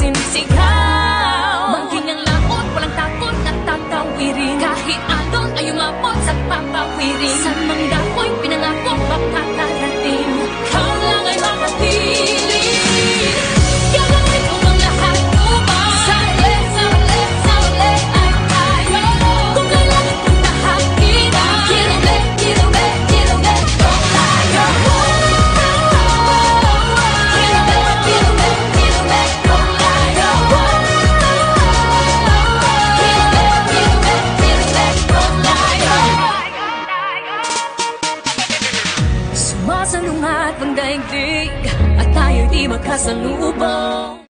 sinisigaw. Mangging ang laot, walang takot at tatawirin. Kahit alon ay umabot sa papawirin. Sa mang dako'y pinangako makakarating. Ikaw lang ay makatili. Gagawin ko ang lahat upang sa uli ay tayo. Kung kailangan kong tahakin, kirube kung tayo. Sumasalungat ang daigdig at tayo'y di magkasalubong.